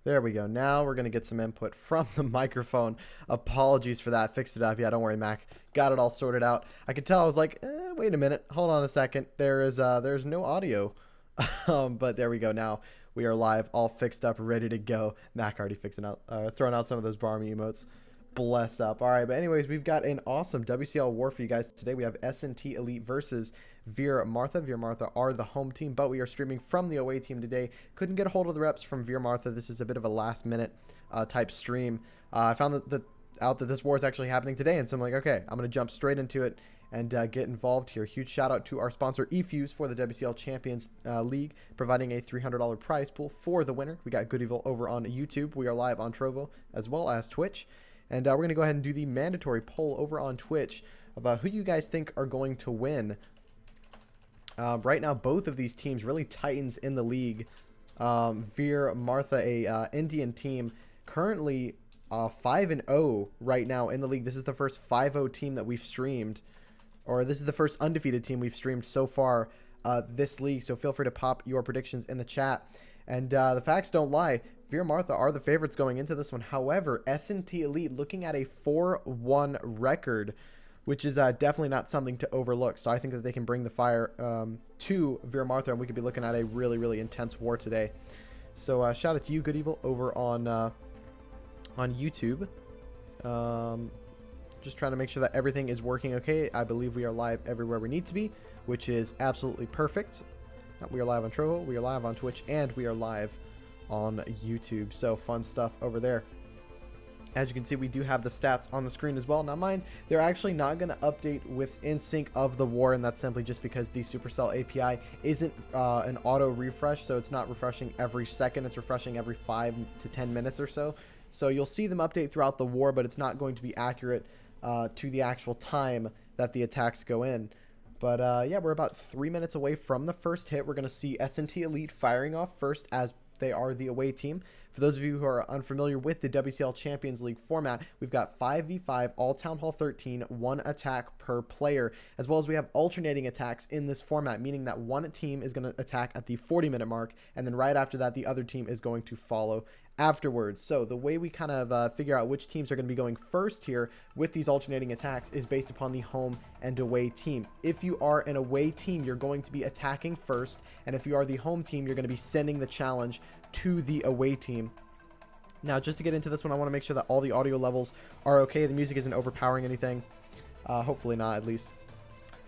There we go. Now we're going to get some input from the microphone. Apologies for that. Fixed it up. Yeah, don't worry, Mac. Got it all sorted out. I could tell. I was like, wait a minute. Hold on a second. There's no audio. But there we go. Now we are live, all fixed up, ready to go. Mac already fixing out, throwing out some of those Barmy emotes. Bless up. All right, but anyways, we've got an awesome WCL war for you guys today. We have SNT Elite versus Veer MaRaTHa. Veer MaRaTHa are the home team, but we are streaming from the away team today. Couldn't get a hold of the reps from Veer MaRaTHa. This is a bit of a last minute type stream. I found out that this war is actually happening today, and so I'm like, okay, I'm going to jump straight into it and get involved here. Huge shout out to our sponsor eFuse for the WCL Champions League, providing a $300 prize pool for the winner. We got Good Evil over on YouTube. We are live on Trovo as well as Twitch. And we're going to go ahead and do the mandatory poll over on Twitch about who you guys think are going to win. Right now, both of these teams really titans in the league. Veer MaRaTHa, a Indian team, currently 5-0 right now in the league. This is the first 5-0 team that we've streamed, or this is the first undefeated team we've streamed so far this league. So feel free to pop your predictions in the chat. And the facts don't lie. Veer MaRaTHa are the favorites going into this one. However, SNT Elite looking at a 4-1 record, which is definitely not something to overlook. So I think that they can bring the fire to Veer MaRaTHa, and we could be looking at a really, really intense war today. So shout out to you, Good Evil, over on YouTube. Just trying to make sure that everything is working okay. I believe we are live everywhere we need to be, which is absolutely perfect. We are live on Trovo, we are live on Twitch, and we are live on YouTube. So fun stuff over there. As you can see, we do have the stats on the screen as well. Now mind, they're actually not going to update within sync of the war, and that's simply just because the Supercell API isn't an auto refresh, so it's not refreshing every second. It's refreshing every 5 to 10 minutes or so. So you'll see them update throughout the war, but it's not going to be accurate to the actual time that the attacks go in. But yeah, we're about 3 minutes away from the first hit. We're going to see SNT Elite firing off first, as they are the away team. For those of you who are unfamiliar with the WCL Champions League format, we've got 5v5, all Town Hall 13, 1 attack per player, as well as we have alternating attacks in this format, meaning that one team is going to attack at the 40-minute mark, and then right after that, the other team is going to follow afterwards. So the way we kind of figure out which teams are going to be going first here with these alternating attacks is based upon the home and away team. If you are an away team, you're going to be attacking first, and if you are the home team, you're going to be sending the challenge to the away team. Now, just to get into this one, I want to make sure that all the audio levels are okay. The music isn't overpowering anything. Hopefully not, at least.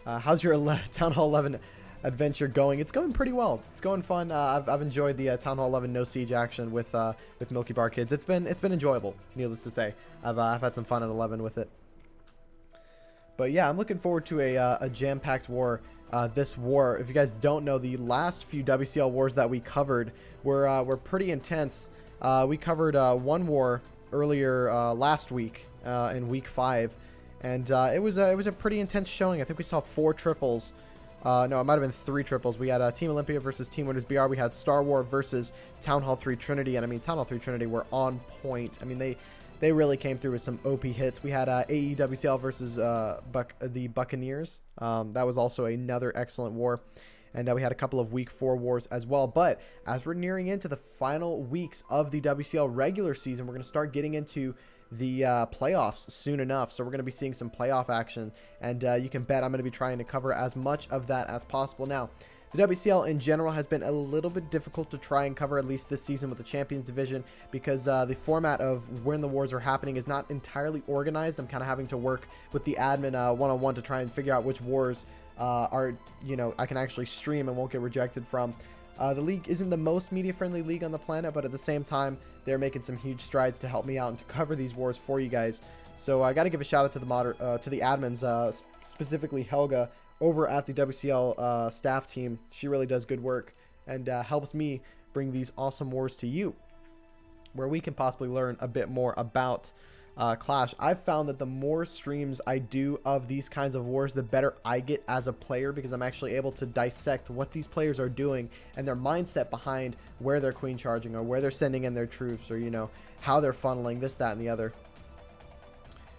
How's your Town Hall 11 adventure going? It's going pretty well. It's going fun. I've enjoyed the Town Hall 11 no siege action with Milky Bar Kids. It's been enjoyable, needless to say. I've had some fun at 11 with it. But yeah, I'm looking forward to a jam-packed war. This war, if you guys don't know, the last few WCL wars that we covered were pretty intense. We covered one war earlier last week in week 5, and it was a pretty intense showing. I think we saw 4 triples. No, it might have been 3 triples. We had Team Olympia versus Team Winners BR. We had Star War versus Town Hall 3 Trinity, and I mean Town Hall 3 Trinity were on point. I mean they really came through with some OP hits. We had AEWCL versus the Buccaneers. That was also another excellent war. And we had a couple of week 4 wars as well. But as we're nearing into the final weeks of the WCL regular season, we're going to start getting into the playoffs soon enough. So we're going to be seeing some playoff action. And you can bet I'm going to be trying to cover as much of that as possible. Now, the WCL in general has been a little bit difficult to try and cover, at least this season, with the Champions Division, because the format of when the wars are happening is not entirely organized. I'm kind of having to work with the admin one-on-one to try and figure out which wars I can actually stream and won't get rejected from. The league isn't the most media-friendly league on the planet, but at the same time, they're making some huge strides to help me out and to cover these wars for you guys. So I got to give a shout out to the admins, specifically Helga, over at the WCL staff team. She really does good work and helps me bring these awesome wars to you, where we can possibly learn a bit more about Clash. I've found that the more streams I do of these kinds of wars, the better I get as a player, because I'm actually able to dissect what these players are doing and their mindset behind where they're queen charging, or where they're sending in their troops, or how they're funneling this, that, and the other.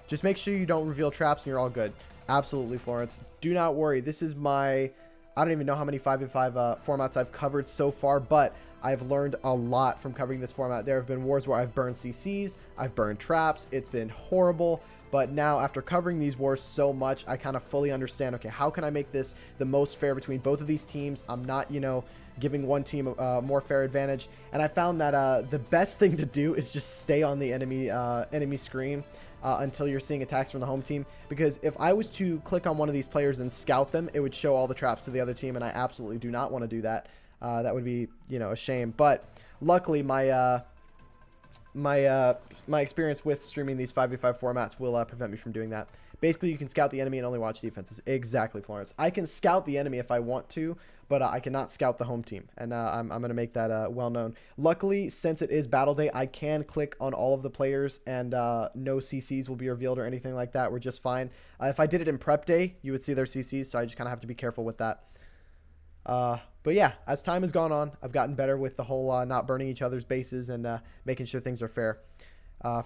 Just make sure you don't reveal traps and you're all good. Absolutely, Florence. Do not worry. This is my I don't even know how many 5v5 formats I've covered so far, but I've learned a lot from covering this format. There have been wars where I've burned CCs, I've burned traps, it's been horrible. But now, after covering these wars so much, I kind of fully understand, okay, how can I make this the most fair between both of these teams? I'm not, you know, giving one team a more fair advantage. And I found that the best thing to do is just stay on the enemy screen until you're seeing attacks from the home team. Because if I was to click on one of these players and scout them, it would show all the traps to the other team, and I absolutely do not want to do that. That would be, you know, a shame. But luckily, my experience with streaming these 5v5 formats will prevent me from doing that. Basically, you can scout the enemy and only watch defenses. Exactly, Florence. I can scout the enemy if I want to, but I cannot scout the home team, and I'm going to make that well known. Luckily, since it is battle day, I can click on all of the players, and no CCs will be revealed or anything like that. We're just fine. If I did it in prep day, you would see their CCs, so I just kind of have to be careful with that. But yeah, as time has gone on, I've gotten better with the whole not burning each other's bases and making sure things are fair.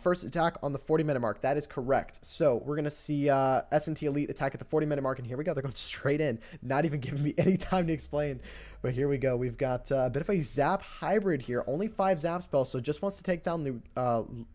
First attack on the 40-minute mark. That is correct. So we're going to see SNT Elite attack at the 40-minute mark. And here we go. They're going straight in. Not even giving me any time to explain. But here we go. We've got a bit of a zap hybrid here. Only 5 zap spells. So just wants to take down the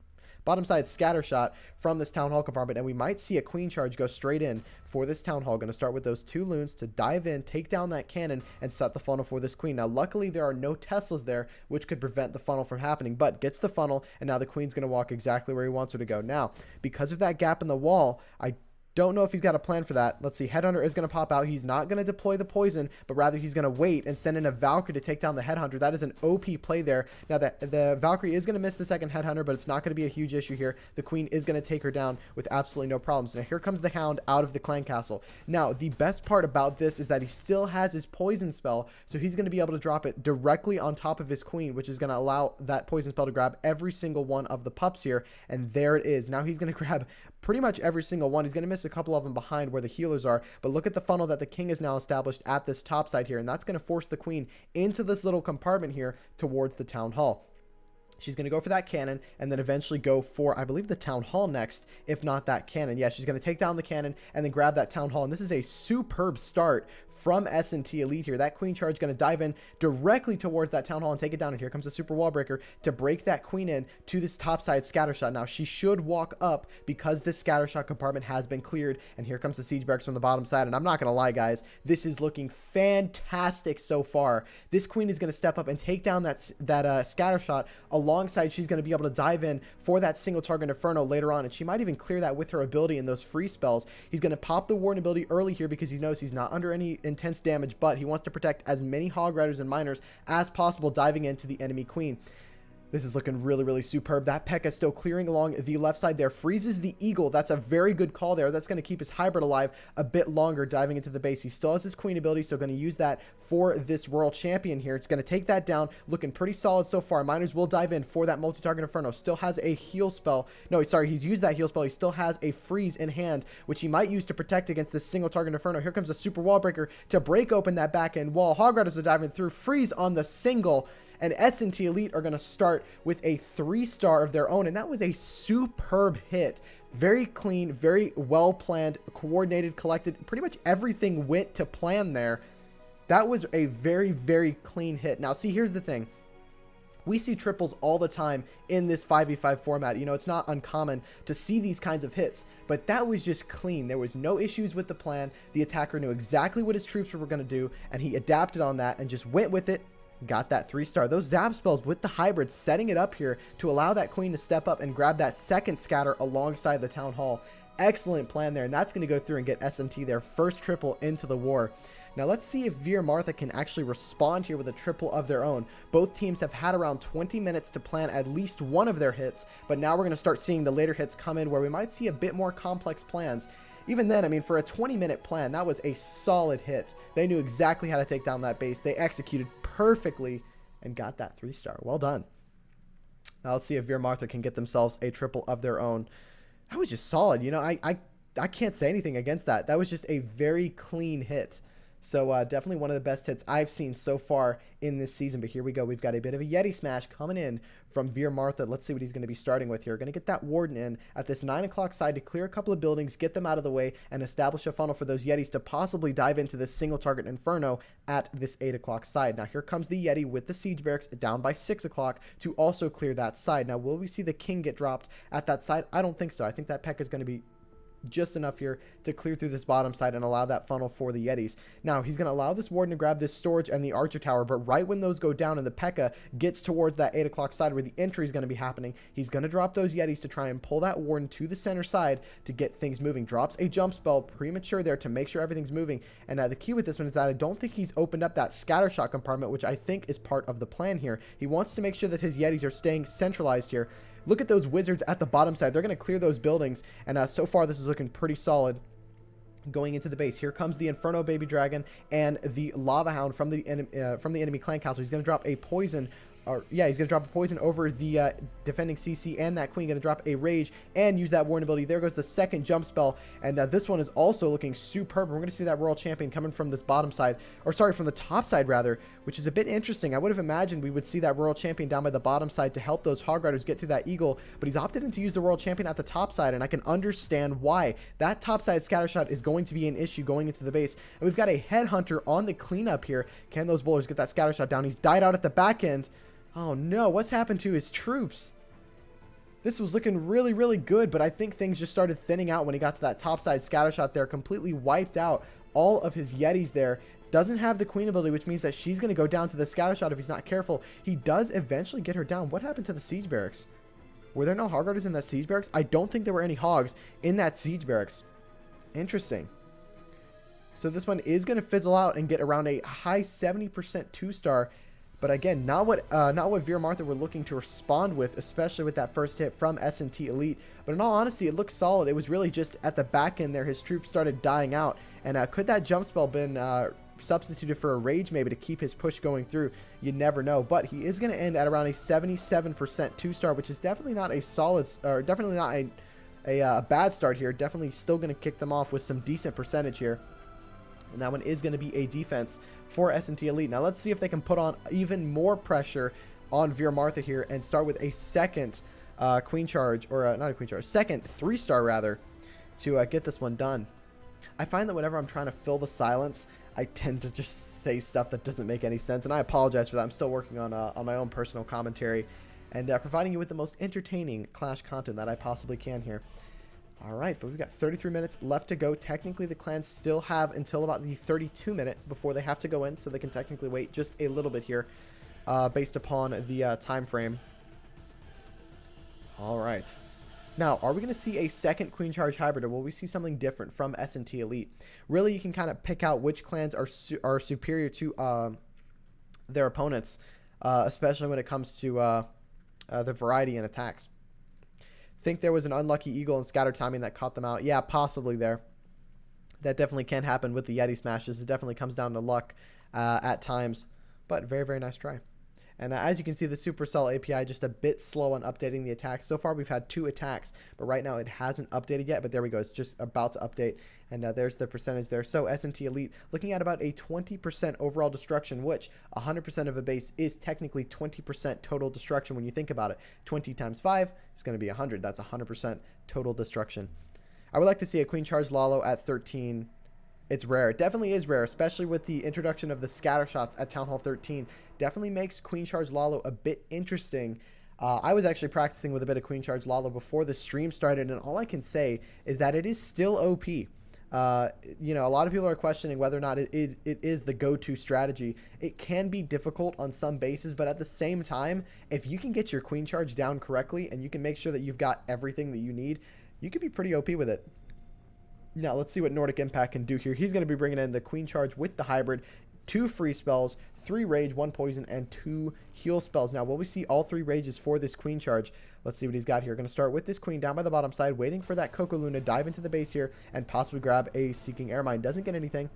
bottom side scatter shot from this Town Hall compartment. And we might see a queen charge go straight in for this Town Hall. Going to start with those 2 loons to dive in, take down that cannon, and set the funnel for this queen. Now, luckily, there are no Teslas there, which could prevent the funnel from happening, but gets the funnel, and now the queen's going to walk exactly where he wants her to go. Now, because of that gap in the wall, I don't know if he's got a plan for that. Let's see. Headhunter is going to pop out. He's not going to deploy the poison, but rather he's going to wait and send in a Valkyrie to take down the Headhunter. That is an OP play there. Now, the Valkyrie is going to miss the second Headhunter, but it's not going to be a huge issue here. The Queen is going to take her down with absolutely no problems. Now, here comes the Hound out of the Clan Castle. Now, the best part about this is that he still has his poison spell, so he's going to be able to drop it directly on top of his Queen, which is going to allow that poison spell to grab every single one of the pups here, and there it is. Now he's going to grab pretty much every single one. He's going to miss a couple of them behind where the healers are, but look at the funnel that the king is now established at this top side here, and that's going to force the queen into this little compartment here towards the town hall. She's going to go for that cannon and then eventually go for, I believe, the town hall next, if not that cannon. Yeah, she's going to take down the cannon and then grab that town hall. And this is a superb start from SNT Elite here. That queen charge going to dive in directly towards that town hall and take it down. And here comes the super wall breaker to break that queen in to this topside scatter shot. Now, she should walk up because this scatter shot compartment has been cleared. And here comes the siege barracks from the bottom side. And I'm not going to lie, guys, this is looking fantastic so far. This queen is going to step up and take down that scatter shot. Alongside, she's going to be able to dive in for that single target Inferno later on, and she might even clear that with her ability and those free spells. He's going to pop the Warden ability early here because he knows he's not under any intense damage, but he wants to protect as many Hog Riders and Miners as possible, diving into the enemy queen. This is looking really, really superb. That P.E.K.K.A still clearing along the left side there. Freezes the Eagle. That's a very good call there. That's going to keep his hybrid alive a bit longer, diving into the base. He still has his queen ability, so going to use that for this Royal Champion here. It's going to take that down. Looking pretty solid so far. Miners will dive in for that multi-target Inferno. Still has a heal spell. No, sorry, he's used that heal spell. He still has a freeze in hand, which he might use to protect against this single target Inferno. Here comes a super wall breaker to break open that back end wall. Hog Riders are diving through. Freeze on the single. And SNT Elite are going to start with a 3-star of their own. And that was a superb hit. Very clean, very well planned, coordinated, collected. Pretty much everything went to plan there. That was a very, very clean hit. Now, see, here's the thing. We see triples all the time in this 5v5 format. You know, it's not uncommon to see these kinds of hits, but that was just clean. There was no issues with the plan. The attacker knew exactly what his troops were going to do, and he adapted on that and just went with it. Got that 3-star. Those zap spells with the hybrid, setting it up here to allow that queen to step up and grab that second scatter alongside the town hall. Excellent plan there, and that's going to go through and get SNT their first triple into the war. Now let's see if Veer and MaRaTHa can actually respond here with a triple of their own. Both teams have had around 20 minutes to plan at least one of their hits, but now we're going to start seeing the later hits come in where we might see a bit more complex plans. Even then, I mean, for a 20-minute plan, that was a solid hit. They knew exactly how to take down that base. They executed perfectly and got that 3-star. Well done. Now let's see if Veer and MaRaTHa can get themselves a triple of their own. That was just solid. You know, I can't say anything against that. That was just a very clean hit. So definitely one of the best hits I've seen so far in this season. But here we go. We've got a bit of a Yeti smash coming in from Veer MaRaTHa. Let's see what he's going to be starting with here. Going to get that Warden in at this 9 o'clock side to clear a couple of buildings, get them out of the way, and establish a funnel for those Yetis to possibly dive into this single target Inferno at this 8 o'clock side. Now here comes the Yeti with the Siege Barracks down by 6 o'clock to also clear that side. Now will we see the King get dropped at that side? I don't think so. I think that P.E.K.K.A is going to be just enough here to clear through this bottom side and allow that funnel for the Yetis. Now he's going to allow this Warden to grab this storage and the Archer Tower, but right when those go down and the P.E.K.K.A gets towards that 8 o'clock side where the entry is going to be happening, he's going to drop those Yetis to try and pull that Warden to the center side to get things moving. Drops a jump spell premature there to make sure everything's moving. And the key with this one is that I don't think he's opened up that scatter shot compartment, which I think is part of the plan here. He wants to make sure that his Yetis are staying centralized here. Look at those wizards at the bottom side. They're going to clear those buildings. And so far, this is looking pretty solid going into the base. Here comes the Inferno Baby Dragon and the Lava Hound from the enemy clan castle. He's going to drop a poison. He's going to drop a poison over the defending CC, and that Queen going to drop a Rage and use that Warden ability. There goes the second jump spell, and this one is also looking superb. We're going to see that Royal Champion coming from this bottom side, or sorry, from the top side rather, which is a bit interesting. I would have imagined we would see that Royal Champion down by the bottom side to help those Hog Riders get through that Eagle, but he's opted in to use the Royal Champion at the top side, and I can understand why. That top side scattershot is going to be an issue going into the base, and we've got a Headhunter on the cleanup here. Can those bowlers get that scattershot down? He's died out at the back end. Oh no, what's happened to his troops? This was looking really, really good, but I think things just started thinning out when he got to that topside scattershot there. Completely wiped out all of his Yetis there. Doesn't have the Queen ability, which means that she's going to go down to the scattershot if he's not careful. He does eventually get her down. What happened to the Siege Barracks? Were there no Hog Riders in that Siege Barracks? I don't think there were any Hogs in that Siege Barracks. Interesting. So this one is going to fizzle out and get around a high 70% 2-star. But again, not what Veer MaRaTHa were looking to respond with, especially with that first hit from SNT Elite. But in all honesty, it looks solid. It was really just at the back end there, his troops started dying out. And could that jump spell been substituted for a Rage maybe to keep his push going through? You never know. But he is going to end at around a 77% 2-star, which is definitely not a solid, or definitely not a bad start here. Definitely still going to kick them off with some decent percentage here. And that one is going to be a defense for SNT Elite. Now let's see if they can put on even more pressure on Veer MaRaTHa here and start with a second Queen Charge, or not a Queen Charge, second 3-star rather, to get this one done. I find that whenever I'm trying to fill the silence, I tend to just say stuff that doesn't make any sense, and I apologize for that. I'm still working on my own personal commentary and providing you with the most entertaining Clash content that I possibly can here. All right, but we've got 33 minutes left to go. Technically, the clans still have until about the 32-minute before they have to go in, so they can technically wait just a little bit here based upon the time frame. All right. Now, are we going to see a second Queen Charge hybrid, or will we see something different from SNT Elite? Really, you can kind of pick out which clans are superior to their opponents, especially when it comes to the variety in attacks. Think there was an unlucky Eagle and scatter timing that caught them out. Yeah, possibly there. That definitely can happen with the Yeti smashes. It definitely comes down to luck at times, but very, very nice try. And as you can see, the Supercell API just a bit slow on updating the attacks. So far, we've had 2 attacks, but right now it hasn't updated yet. But there we go. It's just about to update. And there's the percentage there. So SNT Elite looking at about a 20% overall destruction, which 100% of a base is technically 20% total destruction when you think about it. 20 times 5 is going to be 100. That's 100% total destruction. I would like to see a Queen Charge Lalo at 13. It's rare. It definitely is rare, especially with the introduction of the scatter shots at Town Hall 13. Definitely makes Queen Charge Lalo a bit interesting. I was actually practicing with a bit of Queen Charge Lalo before the stream started, and all I can say is that it is still OP. You know, a lot of people are questioning whether or not it is the go-to strategy. It can be difficult on some bases, but at the same time, if you can get your Queen Charge down correctly and you can make sure that you've got everything that you need, you could be pretty OP with it. Now, let's see what Nordic Impact can do here. He's going to be bringing in the Queen Charge with the hybrid, 2 free spells, 3 rage, 1 poison, and 2 heal spells. Now, will we see all 3 rages for this Queen Charge? Let's see what he's got here. Going to start with this Queen down by the bottom side, waiting for that Coco Luna, dive into the base here, and possibly grab a Seeking Airmine. Doesn't get anything.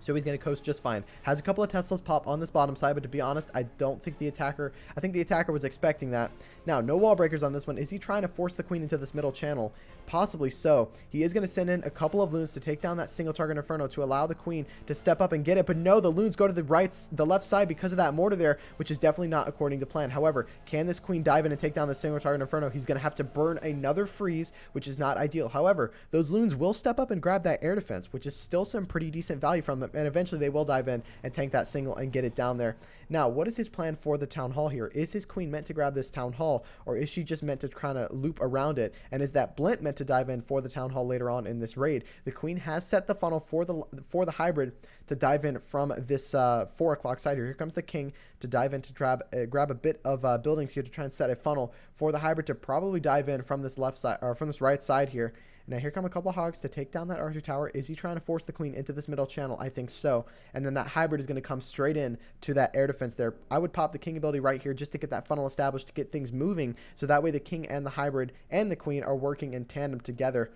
So he's going to coast just fine. Has a couple of Teslas pop on this bottom side, but to be honest, I don't think the attacker... I think the attacker was expecting that. Now, no wall breakers on this one. Is he trying to force the queen into this middle channel? Possibly so. He is going to send in a couple of loons to take down that single target Inferno to allow the queen to step up and get it. But no, the loons go to the left side because of that mortar there, which is definitely not according to plan. However, can this queen dive in and take down the single target Inferno? He's going to have to burn another freeze, which is not ideal. However, those loons will step up and grab that air defense, which is still some pretty decent value from them. And eventually they will dive in and tank that single and get it down there. Now, what is his plan for the town hall here? Is his queen meant to grab this town hall, or is she just meant to kind of loop around it? And is that Blint meant to dive in for the town hall later on in this raid? The queen has set the funnel for the hybrid to dive in from this 4 o'clock side here. Here comes the king to dive in to grab a bit of buildings here to try and set a funnel for the hybrid to probably dive in from this left side, or from this right side here. Now here come a couple of hogs to take down that archer tower. Is he trying to force the queen into this middle channel? I think so. And then that hybrid is going to come straight in to that air defense there. I would pop the king ability right here just to get that funnel established, to get things moving, so that way the king and the hybrid and the queen are working in tandem together.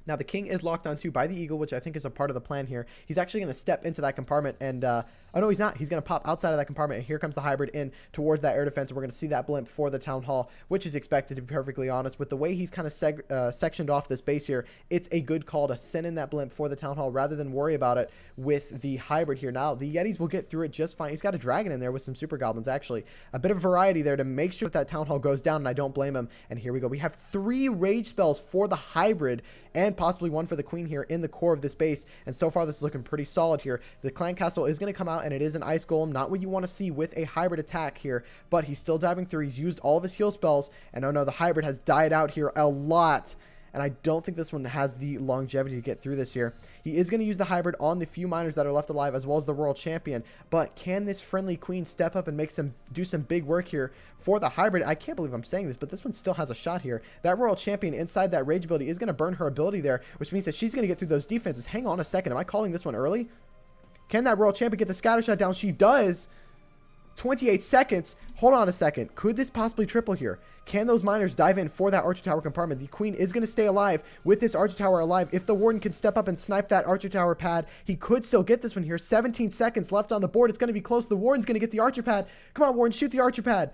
Now, the king is locked onto by the eagle, which I think is a part of the plan here. He's actually going to step into that compartment and... oh, no, he's not. He's going to pop outside of that compartment, and here comes the hybrid in towards that air defense, and we're going to see that blimp for the town hall, which is expected, to be perfectly honest. With the way he's kind of sectioned off this base here, it's a good call to send in that blimp for the town hall rather than worry about it with the hybrid here. Now, the Yetis will get through it just fine. He's got a dragon in there with some super goblins, actually. A bit of variety there to make sure that town hall goes down, and I don't blame him. And here we go. We have 3 rage spells for the hybrid and possibly 1 for the queen here in the core of this base, and so far this is looking pretty solid here. The clan castle is going to come out, and it is an ice golem, not what you want to see with a hybrid attack here, but he's still diving through. He's used all of his heal spells, and oh no, the hybrid has died out here a lot, and I don't think this one has the longevity to get through this here. He is going to use the hybrid on the few miners that are left alive, as well as the world champion, but can this friendly queen step up and do some big work here for the hybrid? I can't believe I'm saying this, but this one still has a shot here. That royal champion inside that rage ability is going to burn her ability there, which means that she's going to get through those defenses. Hang on a second. Am I calling this one early? Can that royal champion get the scatter shot down? She does. 28 seconds. Hold on a second. Could this possibly triple here? Can those miners dive in for that archer tower compartment? The queen is going to stay alive with this archer tower alive. If the warden can step up and snipe that archer tower pad, he could still get this one here. 17 seconds left on the board. It's going to be close. The warden's going to get the archer pad. Come on, warden, shoot the archer pad.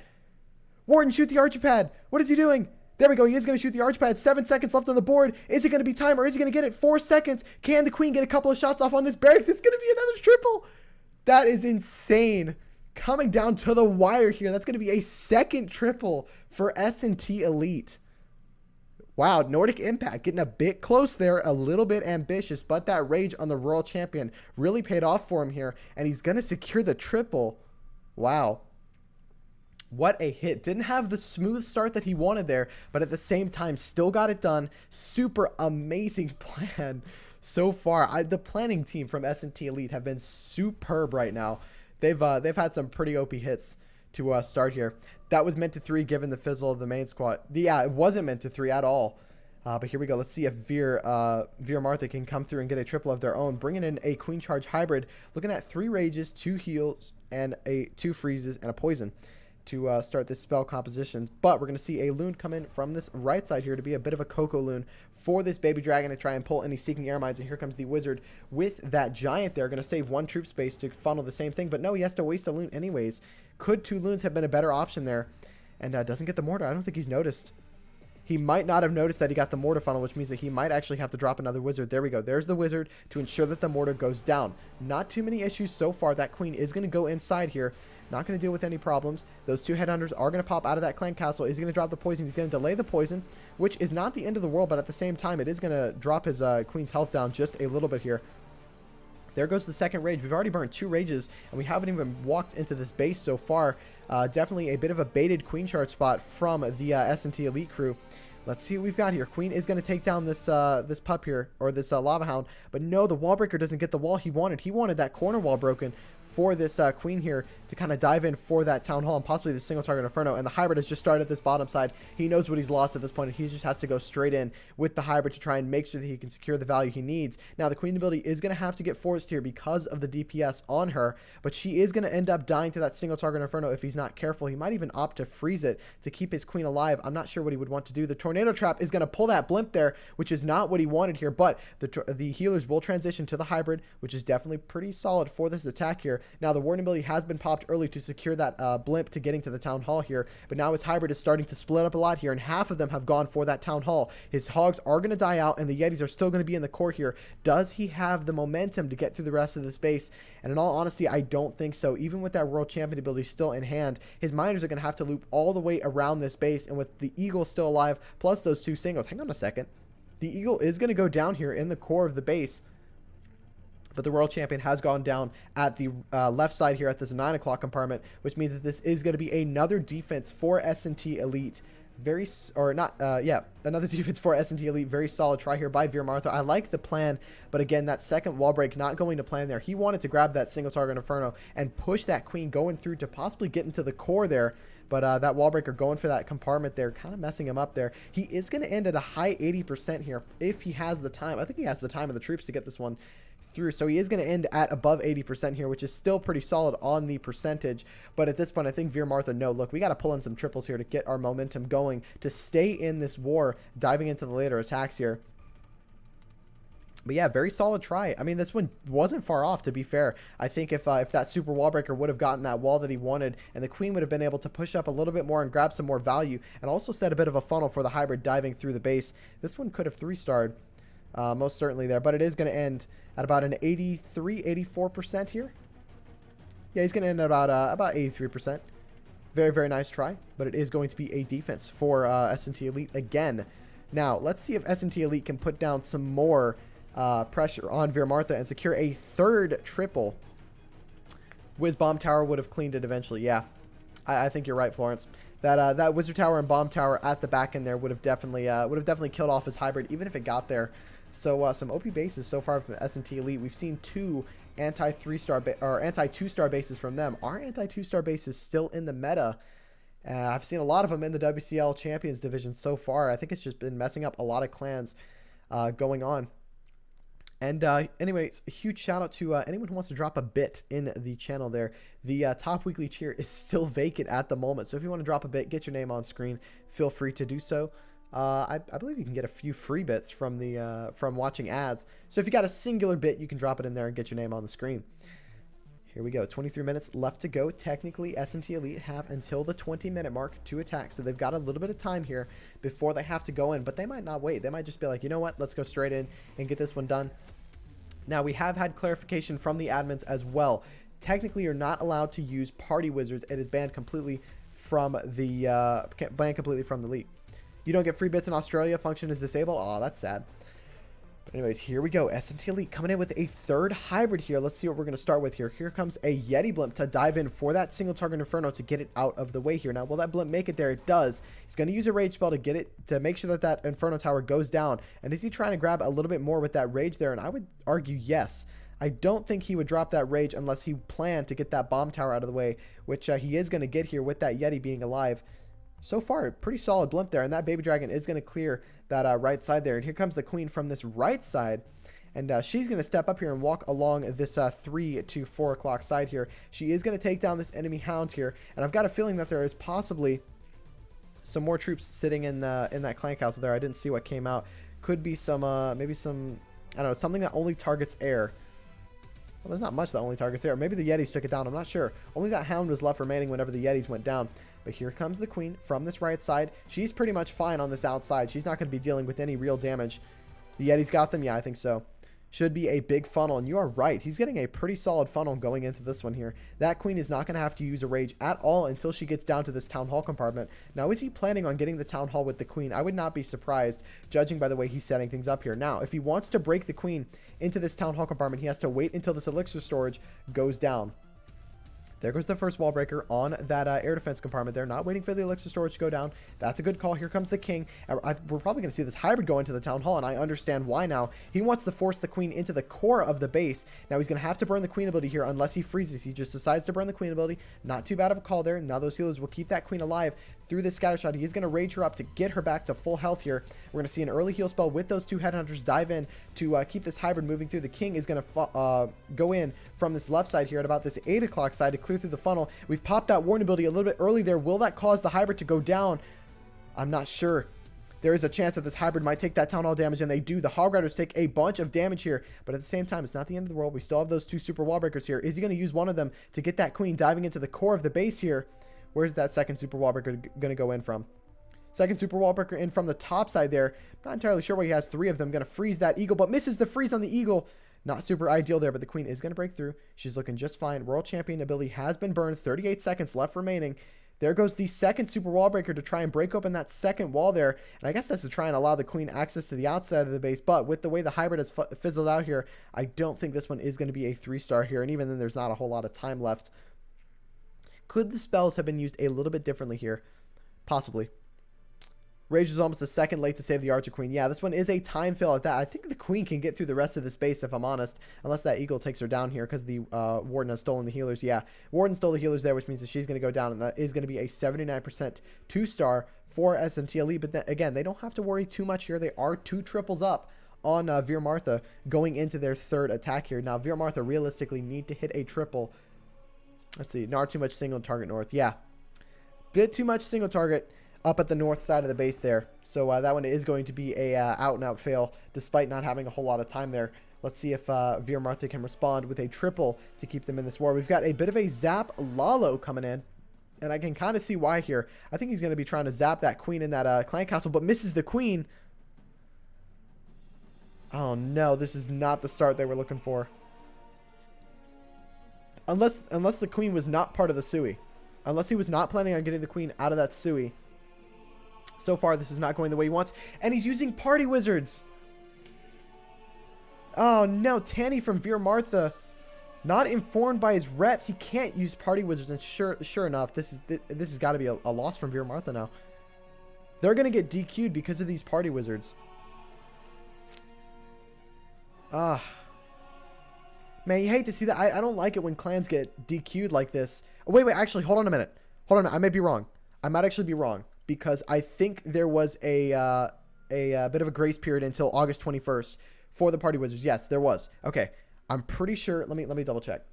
Warden, shoot the archer pad. What is he doing? There we go. He is going to shoot the archer pad. 7 seconds left on the board. Is it going to be time, or is he going to get it? 4 seconds. Can the queen get a couple of shots off on this barracks? It's going to be another triple. That is insane. Coming down to the wire here. That's going to be a second triple for SNT Elite. Wow, Nordic Impact getting a bit close there, a little bit ambitious, but that rage on the Royal Champion really paid off for him here, and he's going to secure the triple. Wow. What a hit. Didn't have the smooth start that he wanted there, but at the same time still got it done. Super amazing plan so far. The planning team from SNT Elite have been superb right now. They've had some pretty OP hits to start here. That was meant to 3 given the fizzle of the main squad. Yeah, it wasn't meant to 3 at all. But here we go. Let's see if Veer MaRaTHa can come through and get a triple of their own. Bringing in a queen charge hybrid. Looking at 3 rages, 2 heals, and 2 freezes, and a poison to start this spell composition. But we're going to see a loon come in from this right side here to be a bit of a Coco loon for this baby dragon to try and pull any seeking air mines. And here comes the wizard with that giant there. Going to save 1 troop space to funnel the same thing. But no, he has to waste a loon anyways. Could 2 loons have been a better option there? And doesn't get the mortar. I don't think he's noticed. He might not have noticed that he got the mortar funnel, which means that he might actually have to drop another wizard. There we go. There's the wizard to ensure that the mortar goes down. Not too many issues so far. That queen is going to go inside here. Not going to deal with any problems. Those 2 headhunters are going to pop out of that clan castle. Is he going to drop the poison? He's going to delay the poison, which is not the end of the world, but at the same time, it is going to drop his queen's health down just a little bit here. There goes the second rage. We've already burned 2 rages, and we haven't even walked into this base so far. Definitely a bit of a baited queen charge spot from the SNT Elite crew. Let's see what we've got here. Queen is going to take down this this pup here, or this lava hound. But no, the wall breaker doesn't get the wall he wanted. He wanted that corner wall broken for this queen here to kind of dive in for that town hall and possibly the single target inferno. And the hybrid has just started at this bottom side. He knows what he's lost at this point, and he just has to go straight in with the hybrid to try and make sure that he can secure the value he needs. Now the queen ability is going to have to get forced here because of the DPS on her, but she is going to end up dying to that single target inferno if he's not careful. He might even opt to freeze it to keep his queen alive. I'm not sure what he would want to do. The tornado trap is going to pull that blimp there, which is not what he wanted here, but the healers will transition to the hybrid, which is definitely pretty solid for this attack here. Now the warning ability has been popped early to secure that blimp to getting to the town hall here, but now his hybrid is starting to split up a lot here, and half of them have gone for that town hall. His hogs are going to die out, and the yetis are still going to be in the core here. Does he have the momentum to get through the rest of the space? And in all honesty, I don't think so. Even with that world champion ability still in hand, his miners are going to have to loop all the way around this base, and with the eagle still alive plus those two singles, hang on a second, the eagle is going to go down here in the core of the base. But the world champion has gone down at the left side here at this 9 o'clock compartment, which means that this is going to be another defense for SNT Elite. Another defense for SNT Elite. Very solid try here by Veer MaRaTHa. I like the plan, but again, that second wall break not going to plan there. He wanted to grab that single target inferno and push that queen going through to possibly get into the core there. But that wall breaker going for that compartment there, kind of messing him up there. He is going to end at a high 80% here if he has the time. I think he has the time of the troops to get this one through, so he is going to end at above 80% here, which is still pretty solid on the percentage. But at this point, I think Veer MaRaTHa, no, look, we got to pull in some triples here to get our momentum going, to stay in this war, diving into the later attacks here. But yeah, very solid try. I mean, this one wasn't far off, to be fair. I think if that super wall breaker would have gotten that wall that he wanted, and the queen would have been able to push up a little bit more and grab some more value, and also set a bit of a funnel for the hybrid diving through the base, this one could have 3-starred. Most certainly there, but it is going to end at about an 84% here. Yeah, he's going to end at about 83%. Very, very nice try, but it is going to be a defense for SNT Elite again. Now, let's see if SNT Elite can put down some more pressure on Veer MaRaTHa and secure a third triple. Whiz Bomb Tower would have cleaned it eventually. Yeah, I think you're right, Florence. That Wizard Tower and Bomb Tower at the back end there would have definitely killed off his hybrid, even if it got there. So some OP bases so far from SNT Elite. We've seen 2 anti-3-star or anti-2-star bases from them. Are anti-2-star bases still in the meta? I've seen a lot of them in the WCL Champions Division so far. I think it's just been messing up a lot of clans going on. And anyways, a huge shout out to anyone who wants to drop a bit in the channel there. The top weekly cheer is still vacant at the moment, so if you want to drop a bit, get your name on screen, feel free to do so. I believe you can get a few free bits from from watching ads. So if you got a singular bit, you can drop it in there and get your name on the screen. Here we go. 23 minutes left to go. Technically, SNT Elite have until the 20-minute mark to attack, so they've got a little bit of time here before they have to go in, but they might not wait. They might just be like, you know what, let's go straight in and get this one done. Now, we have had clarification from the admins as well. Technically, you're not allowed to use party wizards. It is banned completely from the league. You don't get free bits in Australia. Function is disabled. Oh, that's sad. But anyways, here we go. SNT Elite coming in with a third hybrid here. Let's see what we're going to start with here. Here comes a Yeti blimp to dive in for that single target inferno to get it out of the way here. Now, will that blimp make it there? It does. He's going to use a rage spell to get it, to make sure that that inferno tower goes down. And is he trying to grab a little bit more with that rage there? And I would argue yes. I don't think he would drop that rage unless he planned to get that bomb tower out of the way, which he is going to get here with that Yeti being alive. So far, pretty solid blimp there, and that baby dragon is going to clear that right side there. And here comes the queen from this right side, and she's going to step up here and walk along this 3 to 4 o'clock side here. She is going to take down this enemy hound here, and I've got a feeling that there is possibly some more troops sitting in that clan castle there. I didn't see what came out. Could be some, maybe some, I don't know, something that only targets air. Well, there's not much that only targets air. Maybe the Yetis took it down. I'm not sure. Only that hound was left remaining whenever the Yetis went down. But here comes the queen from this right side. She's pretty much fine on this outside. She's not going to be dealing with any real damage. The Yetis got them? Yeah, I think so. Should be a big funnel. And you are right. He's getting a pretty solid funnel going into this one here. That queen is not going to have to use a rage at all until she gets down to this town hall compartment. Now, is he planning on getting the town hall with the queen? I would not be surprised, judging by the way he's setting things up here. Now, if he wants to break the queen into this town hall compartment, he has to wait until this elixir storage goes down. There goes the first wall breaker on that air defense compartment there. Not waiting for the elixir storage to go down. That's a good call. Here comes the king. We're probably going to see this hybrid go into the town hall, and I understand why now. He wants to force the queen into the core of the base. Now he's going to have to burn the queen ability here unless he freezes. He just decides to burn the queen ability. Not too bad of a call there. Now those healers will keep that queen alive through this scatter shot. He is going to rage her up to get her back to full health here. We're going to see an early heal spell with those two headhunters dive in to keep this hybrid moving through. The king is going to go in from this left side here at about this 8 o'clock side to clear through the funnel. We've popped that warning ability a little bit early there. Will that cause the hybrid to go down? I'm not sure. There is a chance that this hybrid might take that town hall damage, and they do. The Hog Riders take a bunch of damage here, but at the same time, it's not the end of the world. We still have those two super wall breakers here. Is he going to use one of them to get that queen diving into the core of the base here? Where's that second super wall breaker going to go in from? Second super wall breaker in from the top side there. Not entirely sure why he has three of them. Going to freeze that eagle, but misses the freeze on the eagle. Not super ideal there, but the queen is going to break through. She's looking just fine. World champion ability has been burned. 38 seconds left remaining. There goes the second super wall breaker to try and break open that second wall there. And I guess that's to try and allow the queen access to the outside of the base. But with the way the hybrid has fizzled out here, I don't think this one is going to be a 3-star here. And even then, there's not a whole lot of time left. Could the spells have been used a little bit differently here? Possibly. Rage is almost a second late to save the Archer Queen. Yeah, this one is a time fail at that. I think the queen can get through the rest of the space, if I'm honest, unless that eagle takes her down here because the warden has stolen the healers. Yeah, warden stole the healers there, which means that she's going to go down, and that is going to be a 79% 2-star for SNT Elite. But then, again, they don't have to worry too much here. They are 2 triples up on Veer MaRaTHa going into their third attack here. Now, Veer MaRaTHa realistically need to hit a triple. Let's see, not too much single target north. Yeah, bit too much single target up at the north side of the base there. So that one is going to be a out-and-out fail, despite not having a whole lot of time there. Let's see if Veer MaRaTHa can respond with a triple to keep them in this war. We've got a bit of a zap Lalo coming in, and I can kind of see why here. I think he's going to be trying to zap that queen in that clan castle, but misses the queen. Oh no, this is not the start they were looking for. Unless the queen was not part of the Sui. Unless he was not planning on getting the queen out of that Sui. So far, this is not going the way he wants. And he's using party wizards. Oh, no. Tanny from Veer MaRaTHa. Not informed by his reps. He can't use party wizards. And sure enough, this has got to be a loss from Veer MaRaTHa now. They're going to get DQ'd because of these party wizards. Man, you hate to see that. I don't like it when clans get DQ'd like this. Oh, wait. Actually, hold on a minute. I might be wrong. I might actually be wrong. Because I think there was a bit of a grace period until August 21st for the party wizards. Yes, there was. Okay, I'm pretty sure. Let me double check.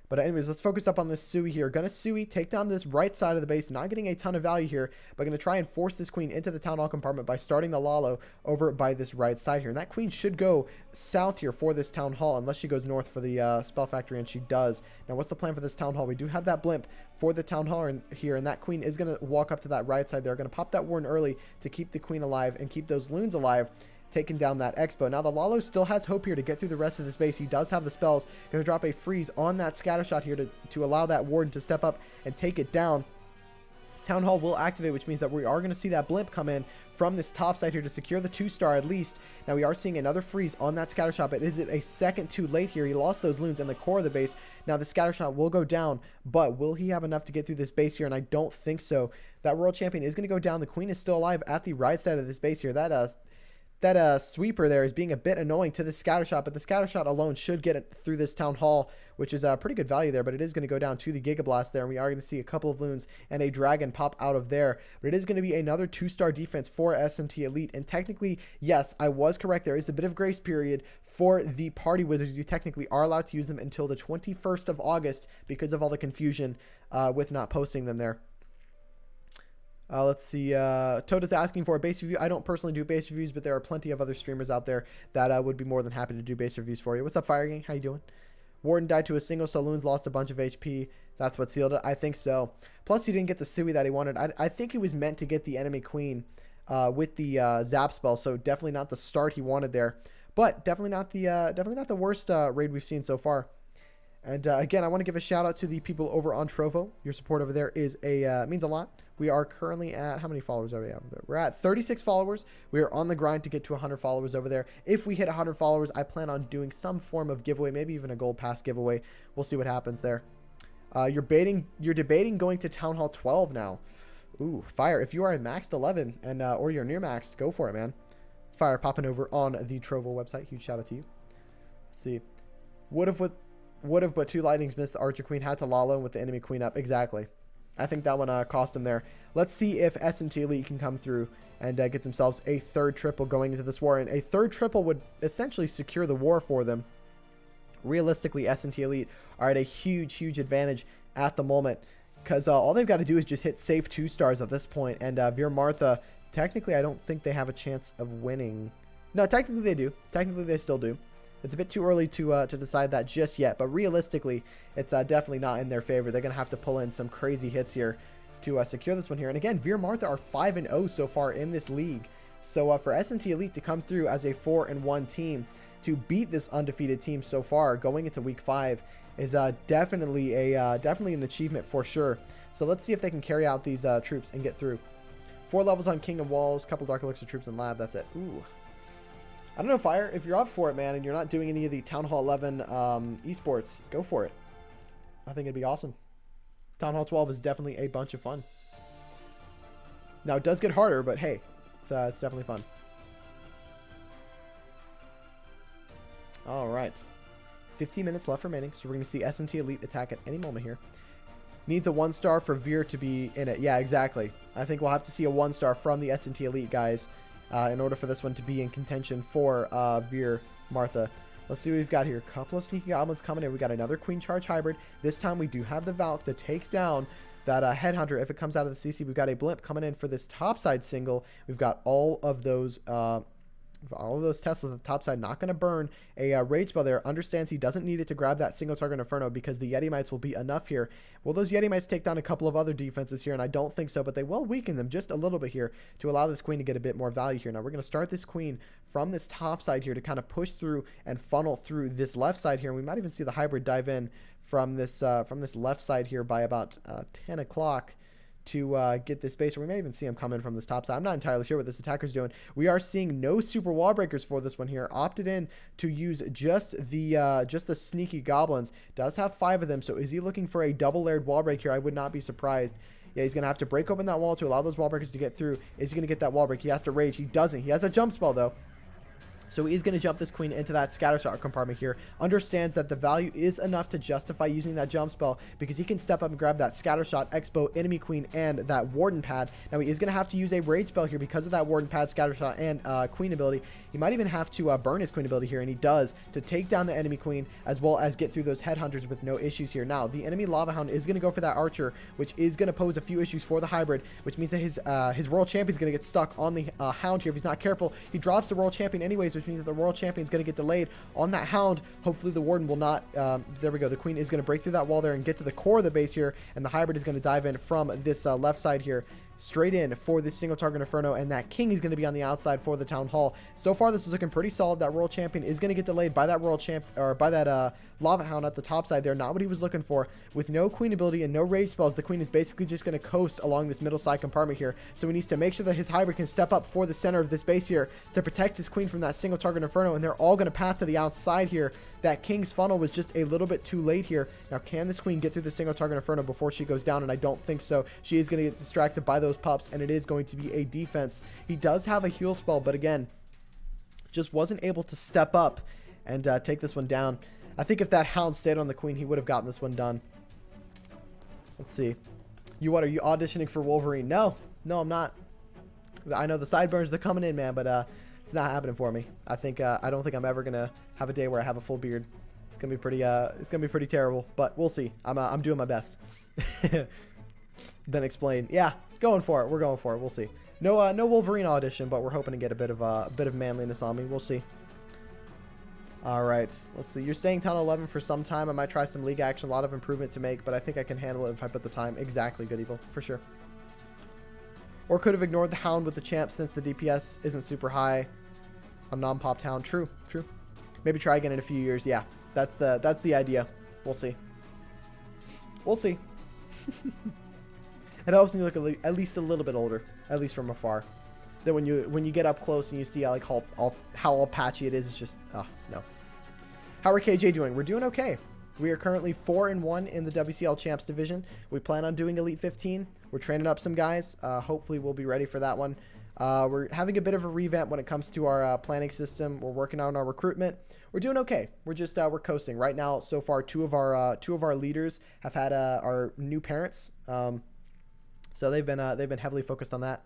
But anyways, let's focus up on this Sui here. Gonna Sui take down this right side of the base. Not getting a ton of value here, but gonna try and force this queen into the town hall compartment by starting the Lalo over by this right side here. And that queen should go south here for this town hall, unless she goes north for the spell factory, and she does. Now, what's the plan for this town hall? We do have that blimp for the town hall here, and that queen is gonna walk up to that right side there. Gonna pop that warden early to keep the queen alive and keep those loons alive, taking down that expo. Now the Lalo still has hope here to get through the rest of the space. He does have the spells. Going to drop a freeze on that scatter shot here to allow that warden to step up and take it down. Town Hall will activate, which means that we are going to see that blimp come in from this top side here to secure the 2-star at least. Now we are seeing another freeze on that scatter shot, but is it a second too late here? He lost those loons in the core of the base. Now the scatter shot will go down, but will he have enough to get through this base here? And I don't think so. That world champion is going to go down. The queen is still alive at the right side of this base here. That sweeper there is being a bit annoying to the scatter shot, but the scatter shot alone should get it through this town hall, which is pretty good value there. But it is going to go down to the Giga Blast there, and we are going to see a couple of loons and a dragon pop out of there. But it is going to be another 2-star defense for SNT Elite, and technically, yes, I was correct. There is a bit of grace period for the party wizards. You technically are allowed to use them until the 21st of August because of all the confusion with not posting them there. Let's see. Toda's asking for a base review. I don't personally do base reviews, but there are plenty of other streamers out there that would be more than happy to do base reviews for you. What's up, Fire Gang? How you doing? Warden died to a single, so Loons lost a bunch of HP. That's what sealed it. I think so. Plus, he didn't get the Sui that he wanted. I think he was meant to get the enemy queen with the Zap spell, so definitely not the start he wanted there. But definitely not the worst raid we've seen so far. And again, I want to give a shout out to the people over on Trovo. Your support over there means a lot. We are currently at, how many followers are we at? We're at 36 followers. We are on the grind to get to 100 followers over there. If we hit 100 followers, I plan on doing some form of giveaway, maybe even a gold pass giveaway. We'll see what happens there. You're debating going to Town Hall 12 now. Ooh, Fire. If you are at maxed 11 and or you're near maxed, go for it, man. Fire popping over on the Trovo website. Huge shout out to you. Let's see. Would have but 2 lightnings missed the Archer Queen. Had to Lalo with the enemy queen up. Exactly. I think that one cost him there. Let's see if SNT Elite can come through and get themselves a 3rd triple going into this war. And a 3rd triple would essentially secure the war for them. Realistically, SNT Elite are at a huge advantage at the moment, because all they've got to do is just hit safe 2 stars at this point. And Veer MaRaTHa, technically, I don't think they have a chance of winning. No, technically they do. Technically they still do. It's a bit too early to decide that just yet, but realistically, it's definitely not in their favor. They're going to have to pull in some crazy hits here to secure this one here. And again, Veer MaRaTHa are 5-0 so far in this league. So for SNT Elite to come through as a 4-1 team, to beat this undefeated team so far going into week 5 is definitely an achievement for sure. So let's see if they can carry out these troops and get through. 4 levels on King of Walls, couple Dark Elixir troops in Lab. That's it. Ooh. I don't know, Fire. If you're up for it, man, and you're not doing any of the Town Hall 11 esports, go for it. I think it'd be awesome. Town Hall 12 is definitely a bunch of fun. Now, it does get harder, but hey, it's definitely fun. All right. 15 minutes left remaining, so we're going to see SNT Elite attack at any moment here. Needs a 1-star for Veer to be in it. Yeah, exactly. I think we'll have to see a 1-star from the SNT Elite guys in order for this one to be in contention for Veer MaRaTHa. Let's see what we've got here. A couple of sneaky goblins coming in. We got another Queen Charge hybrid. This time we do have the Valk to take down that Headhunter if it comes out of the CC. We've got a Blimp coming in for this topside single. We've got all of those Teslas at the top side, not going to burn. A Rage Spell there. Understands he doesn't need it to grab that single target Inferno because the Yeti Mites will be enough here. Will those Yeti Mites take down a couple of other defenses here? And I don't think so, but they will weaken them just a little bit here to allow this Queen to get a bit more value here. Now we're going to start this Queen from this top side here to kind of push through and funnel through this left side here. And we might even see the hybrid dive in from this left side here by about 10 o'clock. To get this base, or we may even see him coming from this top side. I'm not entirely sure what this attacker's doing. We are seeing no super wall breakers for this one here. Opted in to use just the sneaky goblins. Does have 5 of them, so is he looking for a double layered wall break here? I would not be surprised. Yeah, he's gonna have to break open that wall to allow those wall breakers to get through. Is he gonna get that wall break? He has to rage. He doesn't. He has a jump spell though. So he's going to jump this Queen into that scatter shot compartment here. Understands that the value is enough to justify using that jump spell because he can step up and grab that scatter shot, Expo, enemy Queen, and that Warden pad. Now he is going to have to use a rage spell here because of that Warden pad, scatter shot, and Queen ability. He might even have to burn his Queen ability here, and he does, to take down the enemy Queen as well as get through those Headhunters with no issues here. Now the enemy Lava Hound is going to go for that Archer, which is going to pose a few issues for the hybrid, which means that his Royal Champion is going to get stuck on the Hound here if he's not careful. He drops the Royal Champion anyways, which means that the Royal Champion is going to get delayed on that Hound. Hopefully the Warden will not. There we go. The Queen is going to break through that wall there and get to the core of the base here, and the hybrid is going to dive in from this left side here straight in for this single target Inferno, and that King is going to be on the outside for the Town Hall. So far this is looking pretty solid. That Royal Champion is going to get delayed by that Royal Champ, or by that Lava Hound at the top side there. Not what he was looking for. With no Queen ability and no rage spells, the Queen is basically just going to coast along this middle side compartment here. So he needs to make sure that his hybrid can step up for the center of this base here to protect his Queen from that single target Inferno, and they're all going to path to the outside here. That King's funnel was just a little bit too late here. Now can this Queen get through the single target Inferno before she goes down? And I don't think so. She is going to get distracted by those pups, and it is going to be a defense. He does have a heal spell, but again, just wasn't able to step up and take this one down. I think if that Hound stayed on the Queen, he would have gotten this one done. Let's see. What are you auditioning for Wolverine? No, I'm not. I know the sideburns are coming in, man, but it's not happening for me. I don't think I'm ever gonna have a day where I have a full beard. It's gonna be pretty terrible, but we'll see. I'm doing my best. Then explain. Yeah, going for it. We're going for it. We'll see. No Wolverine audition, but we're hoping to get a bit of manliness on me. We'll see. All right, let's see. You're staying Town 11 for some time. I might try some league action. A lot of improvement to make, but I think I can handle it if I put the time. Exactly, Good Evil, for sure. Or could have ignored the Hound with the champ since the DPS isn't super high on non-popped Hound. True. Maybe try again in a few years. Yeah, that's the idea. We'll see. It helps when you look at least a little bit older, at least from afar. Then when you get up close and you see like how all patchy it is, it's just no. How are KJ doing? We're doing okay. We are currently 4-1 in the WCL Champs division. We plan on doing Elite 15. We're training up some guys. Hopefully we'll be ready for that one. We're having a bit of a revamp when it comes to our planning system. We're working on our recruitment. We're doing okay. We're just we're coasting right now. So far, two of our leaders have had our new parents. So they've been heavily focused on that.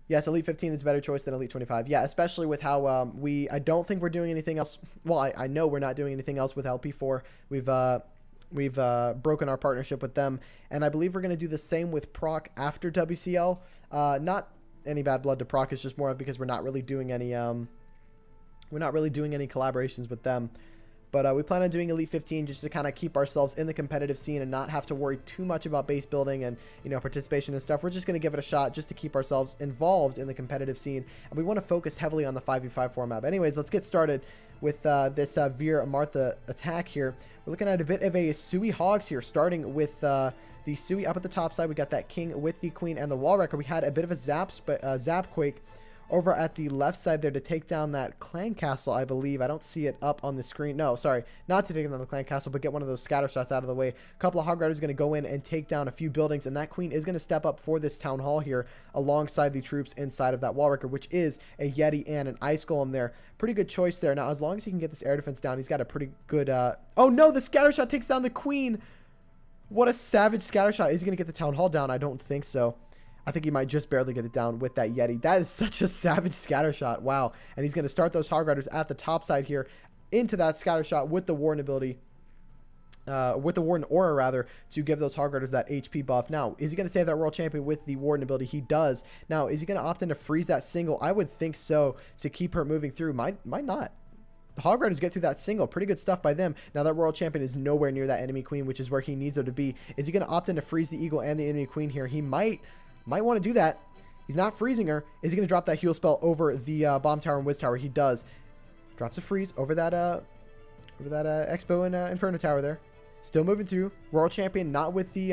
Yes, Elite 15 is a better choice than Elite 25. Yeah, especially with how I don't think we're doing anything else. Well, I know we're not doing anything else with LP4. We've broken our partnership with them, and I believe we're going to do the same with Proc after WCL. Not any bad blood to Proc. It's just more because we're not really doing any collaborations with them. But we plan on doing Elite 15 just to kind of keep ourselves in the competitive scene and not have to worry too much about base building and, you know, participation and stuff. We're just going to give it a shot just to keep ourselves involved in the competitive scene. And we want to focus heavily on the 5v5 format. Anyways, let's get started with this Veer MaRaTHa attack here. We're looking at a bit of a Sui Hogs here, starting with the Sui up at the top side. We got that King with the Queen and the Wall Wrecker. We had a bit of a Zap Quake over at the left side there to take down that clan castle, I believe. I don't see it up on the screen. No, sorry, not to take down the clan castle, but get one of those scatter shots out of the way. A couple of Hog Riders going to go in and take down a few buildings, and that Queen is going to step up for this town hall here alongside the troops inside of that Wall Wrecker, which is a Yeti and an Ice Golem there. Pretty good choice there. Now, as long as he can get this air defense down, he's got a pretty good... Oh, no, the scatter shot takes down the Queen. What a savage scatter shot. Is he going to get the town hall down? I don't think so. I think he might just barely get it down with that Yeti. That is such a savage scatter shot. Wow. And he's going to start those Hog Riders at the top side here into that scatter shot with the Warden ability. With the Warden Aura, rather, to give those Hog Riders that HP buff. Now, is he going to save that World Champion with the Warden ability? He does. Now, is he going to opt in to freeze that single? I would think so, to keep her moving through. Might not. The Hog Riders get through that single. Pretty good stuff by them. Now, that World Champion is nowhere near that enemy Queen, which is where he needs her to be. Is he going to opt in to freeze the Eagle and the enemy Queen here? He might want to do that. He's not freezing her. Is he going to drop that heal spell over the Bomb Tower and Wiz Tower? He does. Drops a freeze over that Expo and Inferno Tower there. Still moving through. World Champion not with the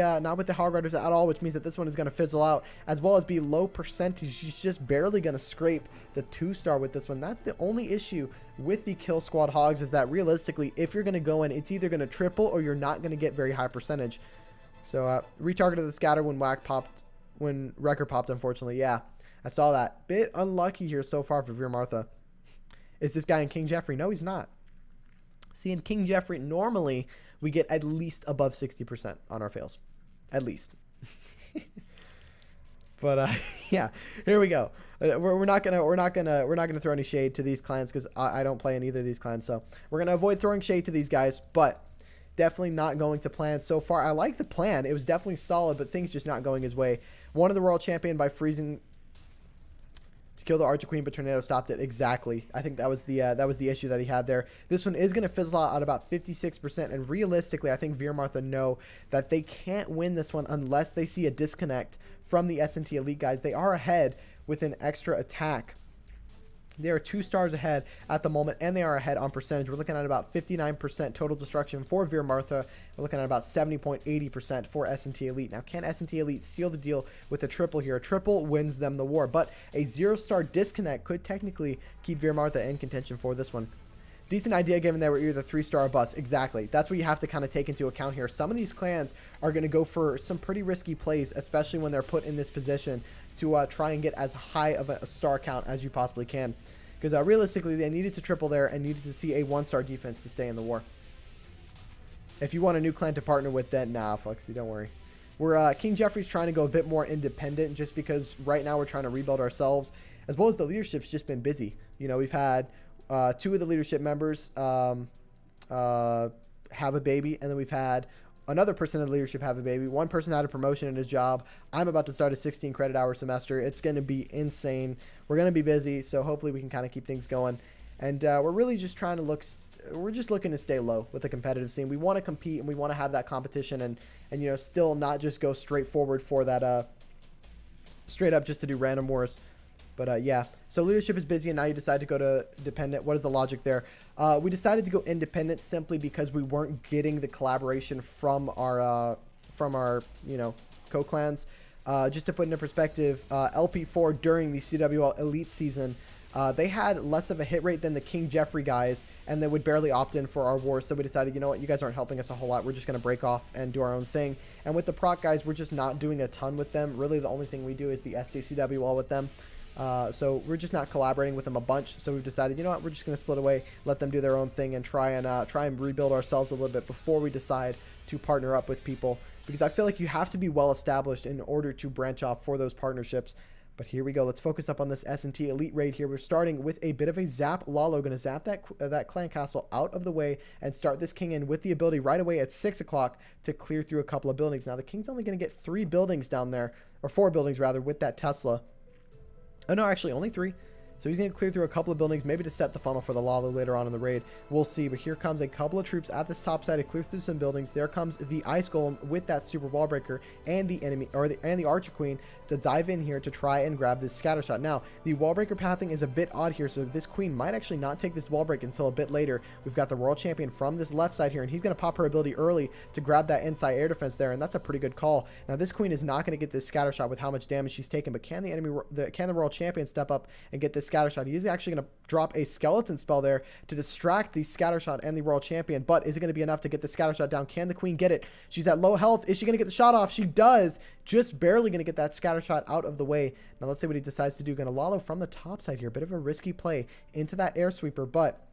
Hog Riders at all, which means that this one is going to fizzle out, as well as be low percentage. He's just barely going to scrape the 2-star with this one. That's the only issue with the Kill Squad Hogs, is that realistically, if you're going to go in, it's either going to triple or you're not going to get very high percentage. So retargeted the scatter when Wrecker popped, unfortunately. Yeah, I saw that. Bit unlucky here so far for Veer MaRaTHa. Is this guy in King Jeffrey? No, he's not. See, in King Jeffrey, normally we get at least above 60% on our fails. At least. But yeah, here we go. We're not gonna throw any shade to these clans, because I don't play in either of these clans. So we're gonna avoid throwing shade to these guys, but definitely not going to plan so far. I like the plan. It was definitely solid, but things just not going his way. One of the World Champion by freezing to kill the Archer Queen, but Tornado stopped it. Exactly. I think that was the issue that he had there. This one is going to fizzle out at about 56%, and realistically, I think Veer MaRaTHa know that they can't win this one unless they see a disconnect from the SNT Elite guys. They are ahead with an extra attack. They are 2 stars ahead at the moment, and they are ahead on percentage. We're looking at about 59% total destruction for Veer MaRaTHa. We're looking at about 70.80% for SNT Elite. Now, can SNT Elite seal the deal with a triple here? A triple wins them the war, but a 0-star disconnect could technically keep Veer MaRaTHa in contention for this one. Decent idea, given that we're either 3-star or bust. Exactly. That's what you have to kind of take into account here. Some of these clans are going to go for some pretty risky plays, especially when they're put in this position to try and get as high of a star count as you possibly can. Because realistically, they needed to triple there and needed to see a 1-star defense to stay in the war. If you want a new clan to partner with, then nah, Flexy, don't worry. We're King Jeffrey's trying to go a bit more independent, just because right now we're trying to rebuild ourselves, as well as the leadership's just been busy. You know, we've had 2 of the leadership members have a baby, and then we've had another person in the leadership have a baby. One person had a promotion in his job. I'm about to start a 16 credit hour semester. It's going to be insane. We're going to be busy, so hopefully we can kind of keep things going. And we're really just trying to we're just looking to stay low with the competitive scene. We want to compete, and we want to have that competition, and you know, still not just go straight forward for that straight up just to do random wars. But yeah, so leadership is busy, and now you decide to go to dependent. What is the logic there? We decided to go independent simply because we weren't getting the collaboration from our you know, co-clans. Just to put into perspective, LP4 during the CWL Elite season They had less of a hit rate than the King Jeffrey guys, and they would barely opt in for our wars. So we decided, you know what, you guys aren't helping us a whole lot. We're just going to break off and do our own thing. And with the proc guys, we're just not doing a ton with them. Really, the only thing we do is the SCCW wall with them. So we're just not collaborating with them a bunch. So we've decided, you know what, we're just going to split away, let them do their own thing, and try and rebuild ourselves a little bit before we decide to partner up with people. Because I feel like you have to be well established in order to branch off for those partnerships. But here we go. Let's focus up on this SNT Elite raid here. We're starting with a bit of a zap. Lalo going to zap that clan castle out of the way and start this king in with the ability right away at 6 o'clock to clear through a couple of buildings. Now, the king's only going to get 3 buildings down there, or 4 buildings rather, with that Tesla. Oh, no, actually only 3. So he's going to clear through a couple of buildings, maybe to set the funnel for the Lalo later on in the raid. We'll see. But here comes a couple of troops at this top side to clear through some buildings. There comes the Ice Golem with that super wall breaker and the enemy, and the Archer Queen to dive in here to try and grab this scatter shot. Now, the wall breaker pathing is a bit odd here, so this queen might actually not take this wall break until a bit later. We've got the Royal Champion from this left side here, and he's going to pop her ability early to grab that inside air defense there, and that's a pretty good call. Now, this queen is not going to get this scatter shot with how much damage she's taken, but can the Royal Champion step up and get this scatter shot? He is actually going to drop a skeleton spell there to distract the scatter shot and the Royal Champion, but is it going to be enough to get the scatter shot down? Can the queen get it? She's at low health. Is she going to get the shot off? She does. Just barely going to get that scatter shot out of the way. Now let's see what he decides to do. Going to Lalo from the top side here. Bit of a risky play into that air sweeper, but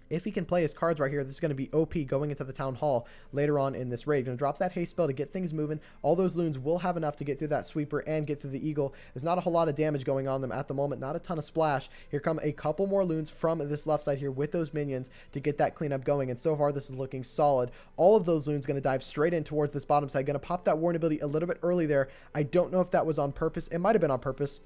if he can play his cards right here, this is going to be OP going into the town hall later on in this raid. Going to drop that haste spell to get things moving. All those loons will have enough to get through that sweeper and get through the eagle. There's not a whole lot of damage going on them at the moment. Not a ton of splash. Here come a couple more loons from this left side here with those minions to get that cleanup going. And so far, this is looking solid. All of those loons going to dive straight in towards this bottom side. Going to pop that warning ability a little bit early there. I don't know if that was on purpose. It might have been on purpose.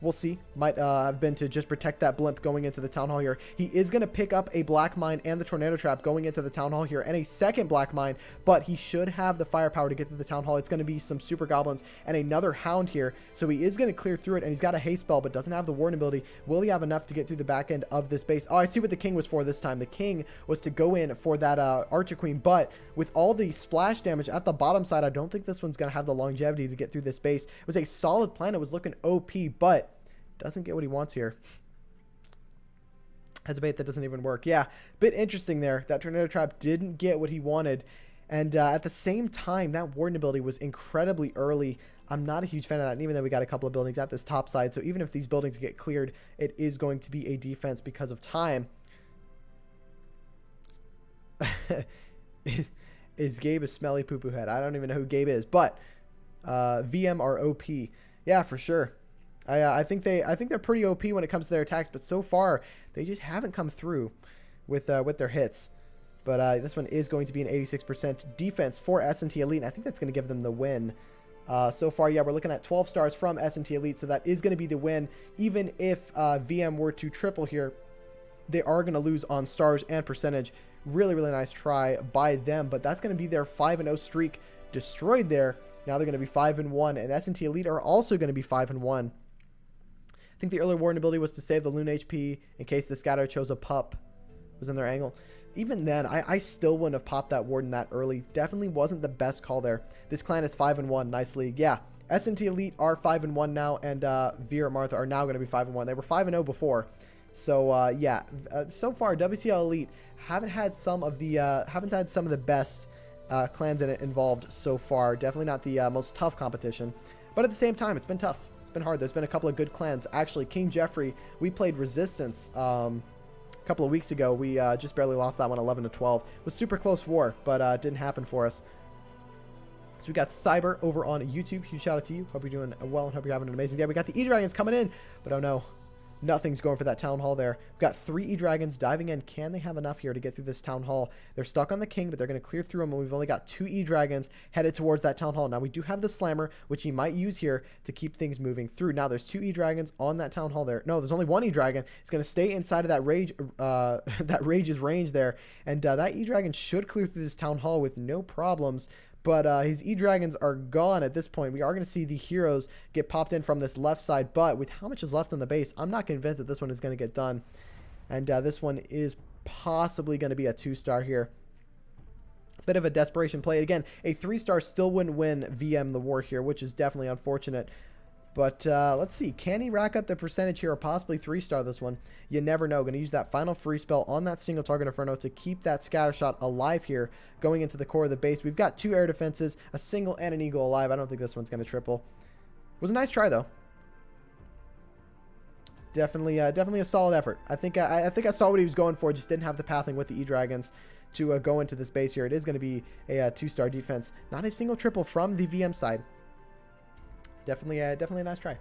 We'll see. Might have been to just protect that blimp going into the town hall here. He is going to pick up a black mine and the tornado trap going into the town hall here, and a second black mine, but he should have the firepower to get to the town hall. It's going to be some super goblins and another hound here, so he is going to clear through it, and he's got a haste spell but doesn't have the warning ability. Will he have enough to get through the back end of this base? Oh, I see what the king was for this time. The king was to go in for that Archer Queen, but with all the splash damage at the bottom side, I don't think this one's going to have the longevity to get through this base. It was a solid plan. It was looking OP, but doesn't get what he wants here. Has a bait that doesn't even work. Yeah, bit interesting there. That tornado trap didn't get what he wanted. And at the same time, that warden ability was incredibly early. I'm not a huge fan of that. And even though we got a couple of buildings at this top side, so even if these buildings get cleared, it is going to be a defense because of time. Is Gabe a smelly poo-poo head? I don't even know who Gabe is, but VM are OP. Yeah, for sure. I think they're pretty OP when it comes to their attacks, but so far they just haven't come through with their hits. But this one is going to be an 86% defense for SNT Elite, and I think that's going to give them the win. So far, yeah, we're looking at 12 stars from SNT Elite, so that is going to be the win. Even if VM were to triple here, they are going to lose on stars and percentage. Really, really nice try by them, but that's going to be their 5-0 streak destroyed there. Now they're going to be 5-1, and SNT Elite are also going to be 5-1. I think the earlier warden ability was to save the loon HP in case the scatter chose a pup was in their angle. Even then, I still wouldn't have popped that warden that early. Definitely wasn't the best call there. This clan is 5-1. Nice league. Yeah, SNT Elite are 5-1 now, and Veer and MaRaTHa are now going to be 5-1. They were 5-0 before. So yeah, so far WCL Elite haven't had some of the best clans in it involved so far. Definitely not the most tough competition, but at the same time, it's been tough. It's been hard. There's been a couple of good clans. Actually, King Jeffrey, we played Resistance a couple of weeks ago. We just barely lost that one 11-12. It was super close war, but it didn't happen for us. So we got Cyber over on YouTube. Huge shout out to you. Hope you're doing well and hope you're having an amazing day. We got the E-Dragons coming in, but oh no. Nothing's going for that town hall there. We've got 3 E-Dragons diving in. Can they have enough here to get through this town hall? They're stuck on the king, but they're going to clear through them, and we've only got 2 E-Dragons headed towards that town hall. Now, we do have the Slammer, which he might use here to keep things moving through. Now, there's 2 E-Dragons on that town hall there. No, there's only 1 E-Dragon. It's going to stay inside of that Rage's range there, and that E-Dragon should clear through this town hall with no problems. But his E-Dragons are gone at this point. We are going to see the heroes get popped in from this left side. But with how much is left on the base, I'm not convinced that this one is going to get done. And this one is possibly going to be a 2-star here. Bit of a desperation play. Again, a 3-star still wouldn't win VM the war here, which is definitely unfortunate. But let's see. Can he rack up the percentage here or possibly 3-star this one? You never know. Going to use that final free spell on that single target Inferno to keep that scatter shot alive here going into the core of the base. We've got 2 air defenses, a single and an eagle alive. I don't think this one's going to triple. It was a nice try, though. Definitely a solid effort. I think I saw what he was going for. Just didn't have the pathing with the E-Dragons to go into this base here. It is going to be a 2-star defense. Not a single triple from the VM side. Definitely a nice try.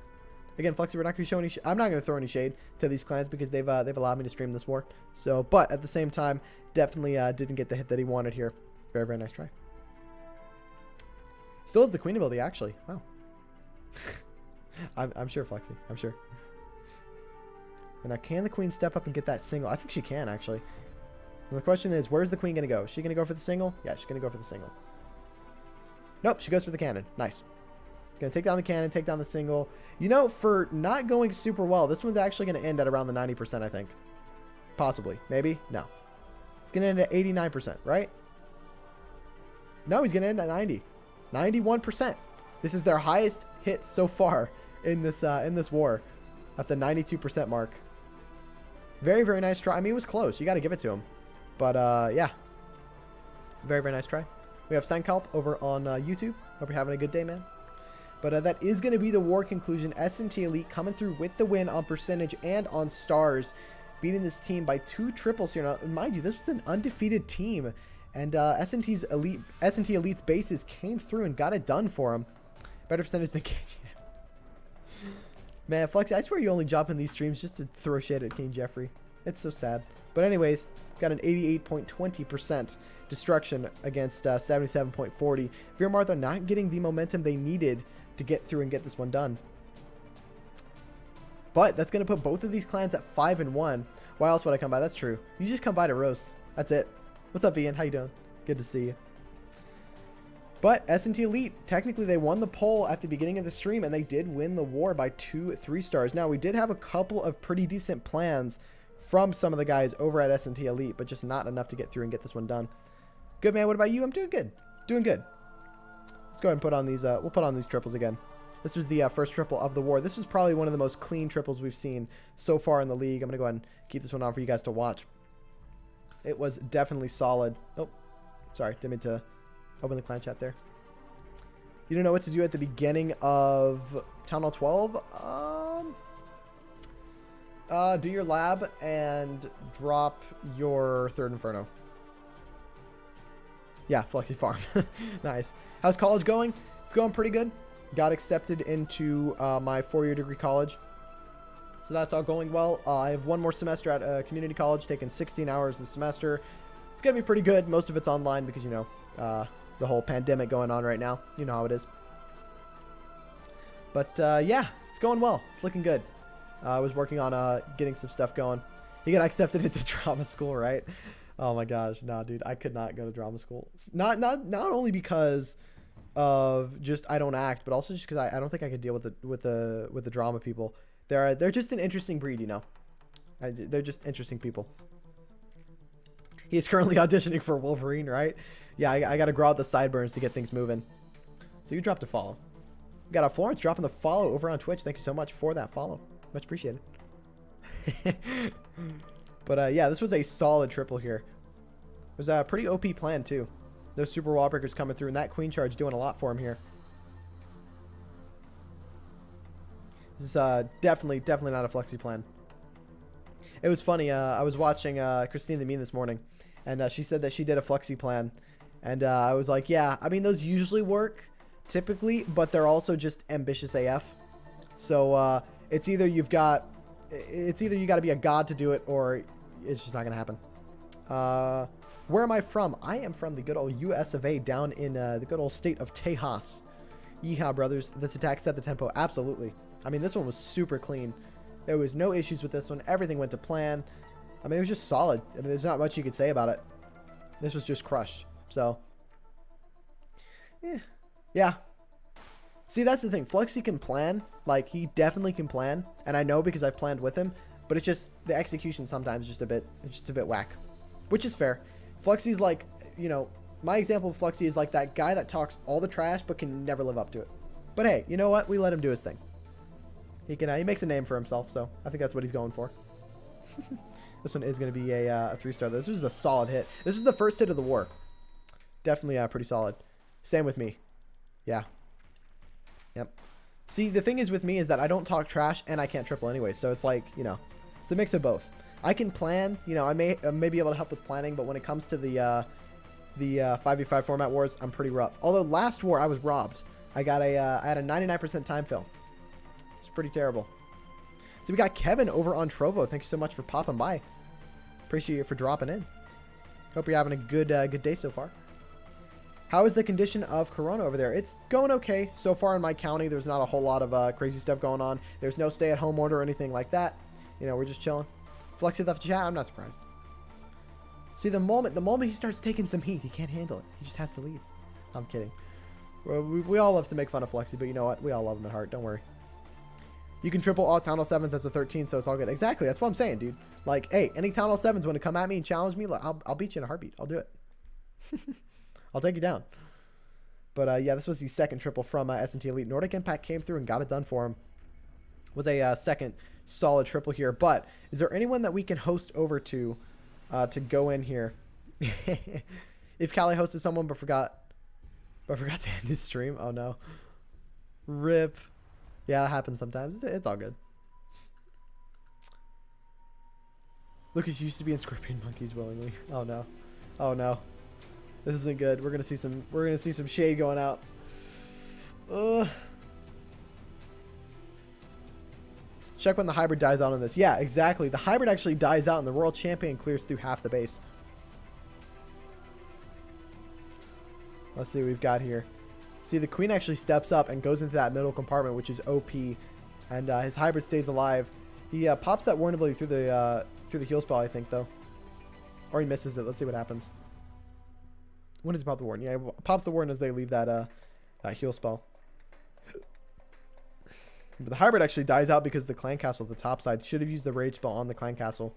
Again, Flexi, we're not going to show any. I'm not going to throw any shade to these clans because they've allowed me to stream this war. So, but at the same time, definitely didn't get the hit that he wanted here. Very, very nice try. Still has the queen ability, actually. Wow. I'm sure, Flexi. I'm sure. And now, can the queen step up and get that single? I think she can, actually. And the question is, where's the queen going to go? Is she going to go for the single? Yeah, she's going to go for the single. Nope, she goes for the cannon. Nice. Going to take down the cannon, take down the single. You know, for not going super well, this one's actually going to end at around the 90%, I think. Possibly. Maybe? No. It's going to end at 89%, right? No, he's going to end at 90. 91%. This is their highest hit so far in this war. At the 92% mark. Very, very nice try. I mean, it was close. You got to give it to him. But, yeah. Very, very nice try. We have Sankalp over on YouTube. Hope you're having a good day, man. But that is going to be the war conclusion. SNT Elite coming through with the win on percentage and on stars. Beating this team by 2 triples here. Now, mind you, this was an undefeated team. And SNT Elite's bases came through and got it done for them. Better percentage than KG. Man, Flexi, I swear you only jump in these streams just to throw shit at King Jeffrey. It's so sad. But anyways, got an 88.20% destruction against 77.40. Veer MaRaTHa not getting the momentum they needed to get through and get this one done. But that's going to put both of these clans at 5-1. Why else would I come by? That's true. You just come by to roast. That's it. What's up, Ian? How you doing? Good to see you. But SNT Elite, technically they won the poll at the beginning of the stream, and they did win the war by 2 3-stars. Now, we did have a couple of pretty decent plans from some of the guys over at SNT Elite, but just not enough to get through and get this one done. Good, man. What about you? I'm doing good. Doing good. Let's go ahead and put on these, we'll put on these triples again. This was the first triple of the war. This was probably one of the most clean triples we've seen so far in the league. I'm going to go ahead and keep this one on for you guys to watch. It was definitely solid. Oh, sorry. Didn't mean to open the clan chat there. You don't know what to do at the beginning of Town Hall 12? Do your lab and drop your 3rd Inferno. Yeah, Flexi Farm. Nice. How's college going? It's going pretty good. Got accepted into my 4-year degree college. So that's all going well. I have 1 more semester at community college, taking 16 hours this semester. It's going to be pretty good. Most of it's online because, you know, the whole pandemic going on right now. You know how it is. But, yeah, it's going well. It's looking good. I was working on getting some stuff going. You got accepted into drama school, right? Oh, my gosh. No, dude. I could not go to drama school. Not only because of just I don't act, but also just because I don't think I could deal with the drama people. They're just an interesting breed, you know. They're just interesting people. He is currently auditioning for Wolverine, right? Yeah, I got to grow out the sideburns to get things moving. So you dropped a follow. We got a Florence dropping the follow over on Twitch. Thank you so much for that follow. Much appreciated. But yeah, this was a solid triple here. It was a pretty OP plan too. Those super wall breakers coming through, and that queen charge doing a lot for him here. This is definitely not a Flexi plan. It was funny. I was watching Christine the Mean this morning, and she said that she did a Flexi plan. And I was like, yeah, I mean, those usually work typically, but they're also just ambitious AF. So it's either you got to be a god to do it, or it's just not going to happen. Where am I from? I am from the good old US of A down in the good old state of Tejas. Yeehaw, brothers. This attack set the tempo. Absolutely. I mean, this one was super clean. There was no issues with this one. Everything went to plan. I mean, it was just solid. I mean, there's not much you could say about it. This was just crushed. So, yeah. See, that's the thing. Flexi can plan. Like, he definitely can plan. And I know because I've planned with him. But it's just, the execution sometimes just a bit whack. Which is fair. Flexi's like, you know, my example of Flexi is like that guy that talks all the trash but can never live up to it. But hey, you know what? We let him do his thing. He makes a name for himself, so I think that's what he's going for. This one is going to be a 3-star. This was a solid hit. This was the first hit of the war. Definitely pretty solid. Same with me. Yeah. Yep. See, the thing is with me is that I don't talk trash and I can't triple anyway. So it's like, you know, it's a mix of both. I can plan, you know, I may be able to help with planning, but when it comes to the 5v5 format wars, I'm pretty rough. Although last war I was robbed. I had a 99% time fill. It's pretty terrible. So we got Kevin over on Trovo. Thank you so much for popping by. Appreciate you for dropping in. Hope you're having a good day so far. How is the condition of Corona over there? It's going okay. So far in my county, there's not a whole lot of crazy stuff going on. There's no stay-at-home order or anything like that. You know, we're just chilling. Flexi left chat. I'm not surprised. See, the moment he starts taking some heat, he can't handle it. He just has to leave. I'm kidding. Well, we all love to make fun of Flexi, but you know what? We all love him at heart. Don't worry. You can triple all Town Hall 7s as a 13, so it's all good. Exactly. That's what I'm saying, dude. Like, hey, any Town Hall 7s want to come at me and challenge me, I'll beat you in a heartbeat. I'll do it. I'll take you down. But, yeah, this was the second triple from SNT Elite. Nordic Impact came through and got it done for him. Was a second solid triple here. But is there anyone that we can host over to go in here? If Callie hosted someone but forgot to end his stream. Oh, no. RIP. Yeah, it happens sometimes. It's all good. Lucas used to be in Scorpion Monkeys willingly. Oh no. Oh no. This isn't good. We're gonna see some shade going out. Check when the hybrid dies out on this. Yeah, exactly. The hybrid actually dies out and the World Champion clears through half the base. Let's see what we've got here. See, the Queen actually steps up and goes into that middle compartment, which is OP, and his hybrid stays alive. He pops that warn ability through the heal spell, I think, though, or he misses it. Let's see what happens. When does he pop the warn? Yeah, he pops the warn as they leave that heal spell. But the hybrid actually dies out because the clan castle at the top side should have used the rage spell on the clan castle.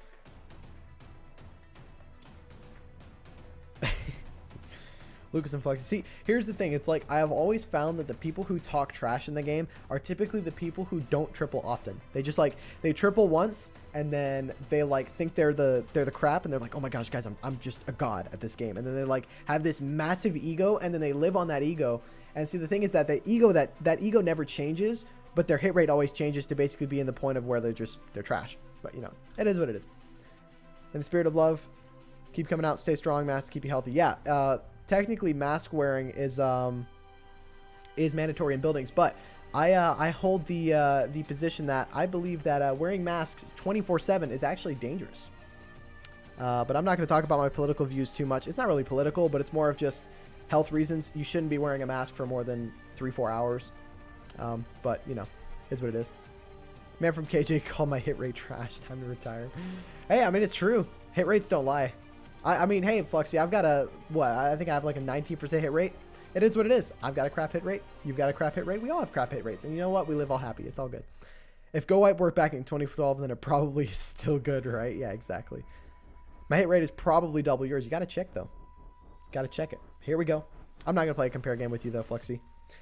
Lucas and Flex. See, here's the thing. It's like I have always found that the people who talk trash in the game are typically the people who don't triple often. They just like they triple once and then they like think they're the crap and they're like, oh my gosh, guys, I'm just a god at this game. And then they like have this massive ego and then they live on that ego. And see, the thing is that the ego that ego never changes, but their hit rate always changes to basically be in the point of where they're trash. But you know, it is what it is. In the spirit of love, keep coming out, stay strong, masks, keep you healthy. Yeah. Technically, mask wearing is mandatory in buildings, but I hold the position that I believe that wearing masks 24/7 is actually dangerous. But I'm not going to talk about my political views too much. It's not really political, but it's more of just health reasons. You shouldn't be wearing a mask for more than 3-4 hours. But you know, is what it is. Man from KJ called my hit rate trash. Time to retire. Hey, I mean it's true. Hit rates don't lie. I mean, hey, Fluxy, I've got I think I have like a 19% hit rate. It is what it is. I've got a crap hit rate. You've got a crap hit rate. We all have crap hit rates. And you know what? We live all happy. It's all good. If Go White worked back in 2012, then it probably is still good, right? Yeah, exactly. My hit rate is probably double yours. You got to check, though. Got to check it. Here we go. I'm not going to play a compare game with you, though, Fluxy.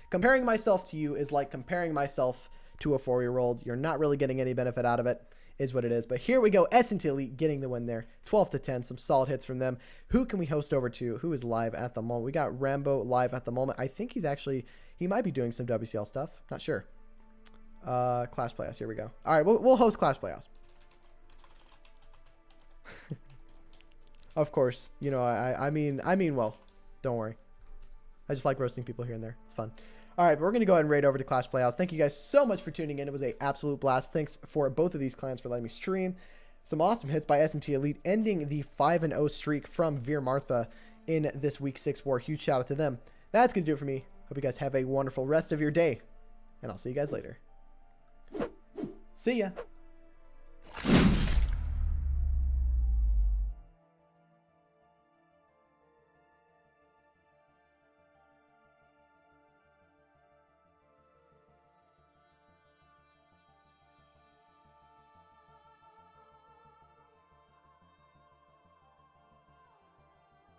Comparing myself to you is like comparing myself to a 4-year-old. You're not really getting any benefit out of it. Is what it is. But here we go. SNT Elite getting the win there. 12-10. Some solid hits from them. Who can we host over to? Who is live at the moment? We got Rambo live at the moment. I think he might be doing some WCL stuff. Not sure. Clash Playoffs. Here we go. All right, we'll host Clash Playoffs. Of course. You know, I mean well. Don't worry. I just like roasting people here and there. It's fun. All right, but we're going to go ahead and raid over to Clash Playoffs. Thank you guys so much for tuning in. It was an absolute blast. Thanks for both of these clans for letting me stream. Some awesome hits by SNT Elite, ending the 5-0 streak from Veer MaRaTHa in this Week 6 war. Huge shout out to them. That's going to do it for me. Hope you guys have a wonderful rest of your day, and I'll see you guys later. See ya.